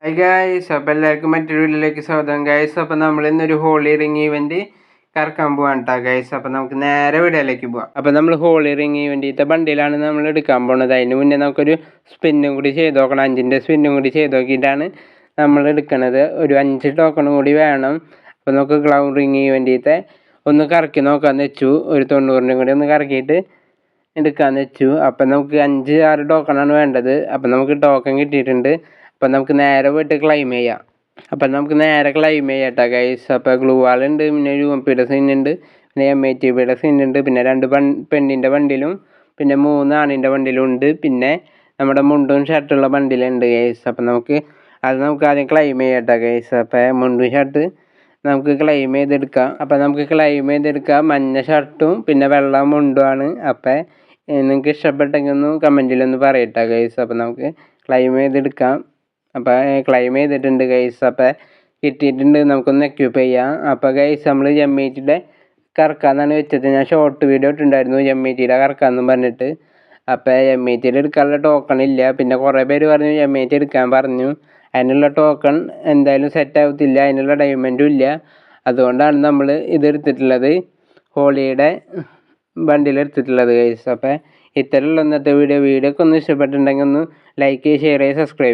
Hi guys, അപ്പോൾ എല്ലാവർക്കും മറ്റൊരു വീഡിയോയിലേക്ക് സ്വാഗതം ഗായ്സ്. അപ്പോൾ നമ്മൾ ഇന്നൊരു ഹോളി റിംഗ് ഇവൻറ്റ് കറക്കാൻ പോകാൻ കേട്ടോ ഗായ്സ്. അപ്പോൾ നമുക്ക് നേരെ വീഡിയോയിലേക്ക് പോകാം. അപ്പോൾ നമ്മൾ ഹോളി റിംഗ് ഇവൻറ്റിത്തെ ബണ്ടിലാണ് നമ്മൾ എടുക്കാൻ പോകുന്നത്. അതിന് മുന്നേ നമുക്കൊരു സ്പിന്നും കൂടി ചെയ്ത് നോക്കണം. 5ൻ്റെ സ്പിന്നും കൂടി ചെയ്ത് നോക്കിയിട്ടാണ് നമ്മൾ എടുക്കുന്നത്. ഒരു 5 ടോക്കണും കൂടി വേണം. അപ്പോൾ നമുക്ക് ക്ലൗൺ റിംഗ് ഇവൻറ്റിത്തെ ഒന്ന് കറക്കി നോക്കാമെന്ന് വെച്ചു. ഒരു 90ൻ്റെ കൂടി ഒന്ന് കറക്കിയിട്ട് എടുക്കാമെന്ന് വെച്ചു. അപ്പം നമുക്ക് 5-6 ടോക്കണാണ് വേണ്ടത്. അപ്പം നമുക്ക് ടോക്കൺ കിട്ടിയിട്ടുണ്ട്. അപ്പം നമുക്ക് നേരെ പോയിട്ട് ക്ലൈം ചെയ്യാം. അപ്പം നമുക്ക് നേരെ ക്ലൈം ചെയ്യാം കേട്ടോ ഗൈസ്. അപ്പോൾ ഗ്ലൂ വാളുണ്ട്, പിന്നെ UMPയുടെ സിന്നുണ്ട്, പിന്നെ MATBയുടെ സിന്നുണ്ട്, പിന്നെ 2 പെണ്ണിൻ്റെ ബണ്ടിലും പിന്നെ 3 ആണിൻ്റെ ബണ്ടിലും ഉണ്ട്, പിന്നെ നമ്മുടെ മുണ്ടും ഷർട്ടുള്ള ബണ്ടിലുണ്ട് ഗൈസ്. അപ്പം നമുക്ക് ആദ്യം ക്ലൈം ചെയ്യാം കേട്ടോ ഗൈസ്. അപ്പോൾ മുണ്ടും ഷർട്ട് നമുക്ക് ക്ലൈം ചെയ്തെടുക്കാം. അപ്പം നമുക്ക് ക്ലൈം ചെയ്തെടുക്കാം. മഞ്ഞ ഷർട്ടും പിന്നെ വെള്ള മുണ്ടുമാണ്. അപ്പം നിങ്ങൾക്ക് ഇഷ്ടപ്പെട്ടെങ്കിൽ ഒന്ന് കമൻറ്റിലൊന്ന് പറയട്ടോ ഗൈസ്. അപ്പം നമുക്ക് ക്ലൈം ചെയ്തെടുക്കാം. അപ്പോൾ ക്ലൈം ചെയ്തിട്ടുണ്ട് ഗൈസ്. അപ്പോൾ കിട്ടിയിട്ടുണ്ട്. നമുക്കൊന്ന് എക്യൂപ്പ് ചെയ്യാം. അപ്പോൾ ഗൈസ് നമ്മൾ MATയുടെ കറക്കാമെന്നാണ് വെച്ചത്. ഞാൻ ഷോർട്ട് വീഡിയോ ഇട്ടുണ്ടായിരുന്നു MATയുടെ കറക്കാമെന്നും പറഞ്ഞിട്ട്. അപ്പോൾ MATയുടെ എടുക്കാനുള്ള ടോക്കൺ ഇല്ല. പിന്നെ കുറേ പേര് പറഞ്ഞു MAT എടുക്കാൻ പറഞ്ഞു. അതിനുള്ള ടോക്കൺ എന്തായാലും സെറ്റ് ആവത്തില്ല, അതിനുള്ള ഡയമണ്ടും ഇല്ല. അതുകൊണ്ടാണ് നമ്മൾ ഇതെടുത്തിട്ടുള്ളത്, ഹോളിയുടെ ബണ്ടിലെടുത്തിട്ടുള്ളത് ഗൈസ്. അപ്പോൾ ഇത്തരമുള്ള ഇന്നത്തെ വീഡിയോ ഒക്കെ ഒന്ന് ഇഷ്ടപ്പെട്ടിട്ടുണ്ടെങ്കിൽ ഒന്ന് ലൈക്ക് ചെയ്യുക, ഷെയർ ചെയ്യുക, സബ്സ്ക്രൈബ് ചെയ്യുക.